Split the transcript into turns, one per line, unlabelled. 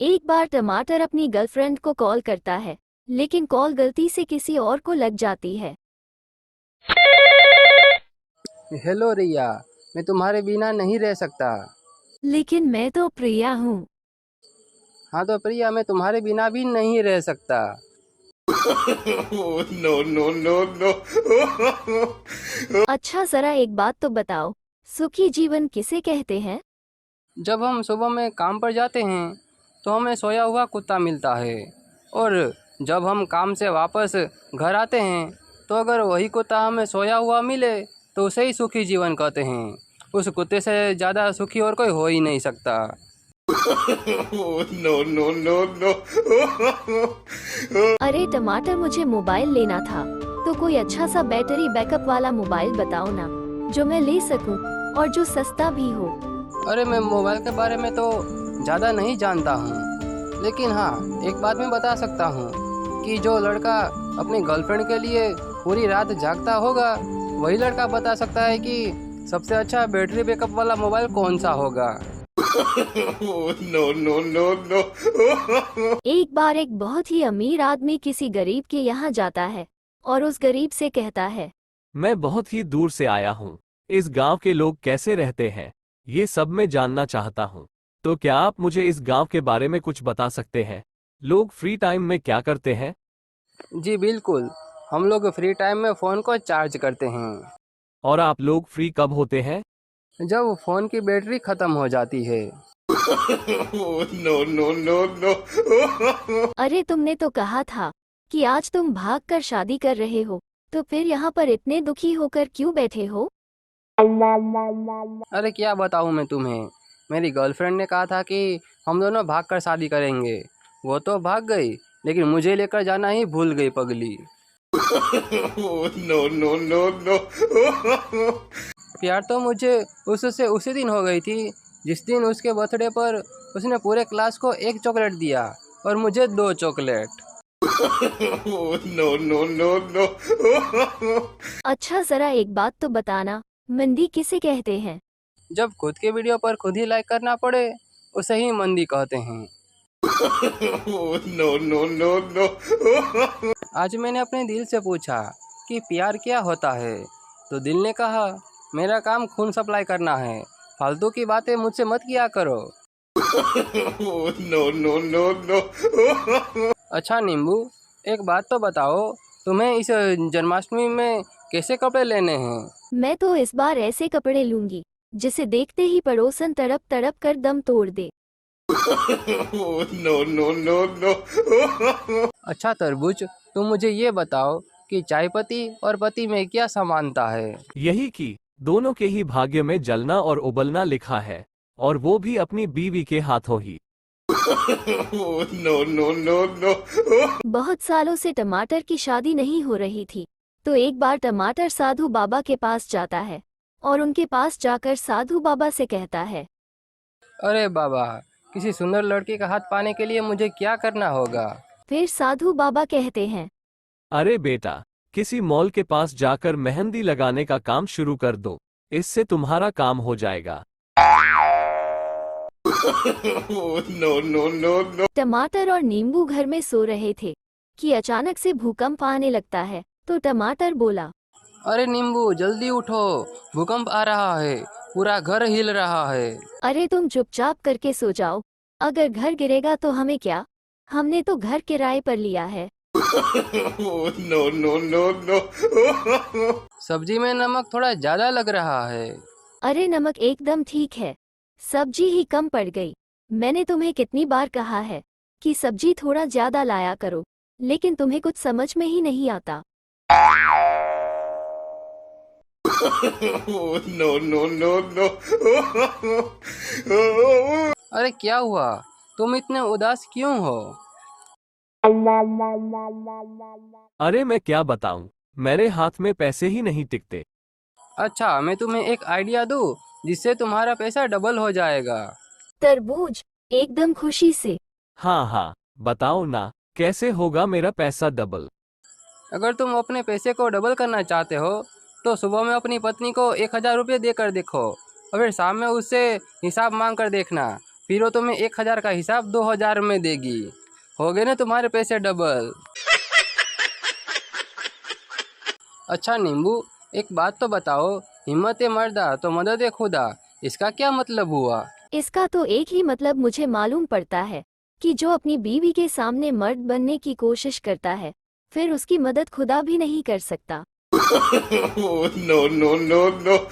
एक बार टमाटर अपनी गर्लफ्रेंड को कॉल करता है, लेकिन कॉल गलती से किसी और को लग जाती है।
हेलो रिया, मैं तुम्हारे बिना नहीं रह सकता।
लेकिन मैं तो प्रिया हूँ।
हाँ तो प्रिया, मैं तुम्हारे बिना भी नहीं रह सकता।
No, no, no, no.
अच्छा जरा एक बात तो बताओ, सुखी जीवन किसे कहते हैं?
जब हम सुबह में काम पर जाते हैं तो हमें सोया हुआ कुत्ता मिलता है, और जब हम काम से वापस घर आते हैं तो अगर वही कुत्ता हमें सोया हुआ मिले तो उसे ही सुखी जीवन कहते हैं। उस कुत्ते से ज़्यादा सुखी और कोई हो ही नहीं सकता।
No, no, no, no.
अरे टमाटर, मुझे मोबाइल लेना था, तो कोई अच्छा सा बैटरी बैकअप वाला मोबाइल बताओ ना, जो मैं ले सकूं और जो सस्ता भी हो।
अरे मैं मोबाइल के बारे में तो ज़्यादा नहीं जानता हूँ, लेकिन हाँ, एक बात मैं बता सकता हूँ कि जो लड़का अपनी गर्लफ्रेंड के लिए पूरी रात जागता होगा वही लड़का बता सकता है कि सबसे अच्छा बैटरी बैकअप वाला मोबाइल कौन सा होगा।
No, no, no, no.
एक बार एक बहुत ही अमीर आदमी किसी गरीब के यहाँ जाता है और उस गरीब से कहता है,
मैं बहुत ही दूर से आया हूँ। इस गांव के लोग कैसे रहते हैं, ये सब मैं जानना चाहता हूँ। तो क्या आप मुझे इस गांव के बारे में कुछ बता सकते हैं? लोग फ्री टाइम में क्या करते हैं?
जी बिल्कुल, हम लोग फ्री टाइम में फ़ोन को चार्ज करते हैं।
और आप लोग फ्री कब होते हैं?
जब फ़ोन की बैटरी ख़त्म हो जाती है।
No, no, no, no.
अरे तुमने तो कहा था कि आज तुम भाग कर शादी कर रहे हो, तो फिर यहाँ पर इतने दुखी होकर क्यों बैठे हो?
अरे क्या बताऊँ मैं तुम्हें, मेरी गर्लफ्रेंड ने कहा था कि हम दोनों भाग कर शादी करेंगे। वो तो भाग गई, लेकिन मुझे लेकर जाना ही भूल गई पगली।
No, no, no, no.
प्यार तो मुझे उससे उसी दिन हो गई थी जिस दिन उसके बर्थडे पर उसने पूरे क्लास को एक चॉकलेट दिया और मुझे 2 chocolate.
No, no, no, no.
अच्छा जरा एक बात तो बताना, मंदी किसे कहते हैं?
जब खुद के वीडियो पर खुद ही लाइक करना पड़े उसे ही मंदी कहते हैं।
No, no, no, no.
आज मैंने अपने दिल से पूछा कि प्यार क्या होता है, तो दिल ने कहा मेरा काम खून सप्लाई करना है, फालतू की बातें मुझसे मत किया करो।
No, no, no, no.
अच्छा नींबू, एक बात तो बताओ, तुम्हें इस जन्माष्टमी में कैसे कपड़े लेने हैं?
मैं तो इस बार ऐसे कपड़े लूंगी जिसे देखते ही पड़ोसन तड़प तड़प कर दम तोड़ दे।
No, no, no, no.
अच्छा तरबूज, तुम मुझे ये बताओ कि चाय पत्ती और पत्ती में क्या समानता है?
यही कि दोनों के ही भाग्य में जलना और उबलना लिखा है, और वो भी अपनी बीवी के हाथों ही।
No, no, no, no.
बहुत सालों से टमाटर की शादी नहीं हो रही थी, तो एक बार टमाटर साधु बाबा के पास जाता है और उनके पास जाकर साधु बाबा से कहता है,
अरे बाबा, किसी सुंदर लड़की का हाथ पाने के लिए मुझे क्या करना होगा?
फिर साधु बाबा कहते हैं,
अरे बेटा, किसी मॉल के पास जाकर मेहंदी लगाने का काम शुरू कर दो, इससे तुम्हारा काम हो जाएगा।
No, no, no, no.
टमाटर और नींबू घर में सो रहे थे कि अचानक से भूकंप आने लगता है। तो टमाटर बोला,
अरे नींबू जल्दी उठो, भूकंप आ रहा है, पूरा घर हिल रहा है।
अरे तुम चुपचाप करके सो जाओ, अगर घर गिरेगा तो हमें क्या, हमने तो घर किराए पर लिया है।
No, no, no, no.
सब्जी में नमक थोड़ा ज़्यादा लग रहा है।
अरे नमक एकदम ठीक है, सब्जी ही कम पड़ गई। मैंने तुम्हें कितनी बार कहा है कि सब्जी थोड़ा ज्यादा लाया करो, लेकिन तुम्हें कुछ समझ में ही नहीं आता।
No, no, no, no.
अरे क्या हुआ, तुम इतने उदास क्यों हो?
अरे मैं क्या बताऊं, मेरे हाथ में पैसे ही नहीं टिकते।
अच्छा, मैं तुम्हें एक आइडिया दूँ जिससे तुम्हारा पैसा डबल हो जाएगा।
तरबूज एकदम खुशी से,
हाँ हाँ, बताओ ना, कैसे होगा मेरा पैसा डबल?
अगर तुम अपने पैसे को डबल करना चाहते हो तो सुबह में अपनी पत्नी को 1,000 रुपये देकर देखो, और फिर शाम में उससे हिसाब मांग कर देखना। फिर वो तुम्हें 1000 का हिसाब 2000 में देगी। हो गए ना तुम्हारे पैसे डबल। अच्छा नींबू, एक बात तो बताओ, हिम्मत मर्दा तो मदद खुदा, इसका क्या मतलब हुआ?
इसका तो एक ही मतलब मुझे मालूम पड़ता है कि जो अपनी बीवी के सामने मर्द बनने की कोशिश करता है, फिर उसकी मदद खुदा भी नहीं कर सकता।
Oh, no, no, no, no.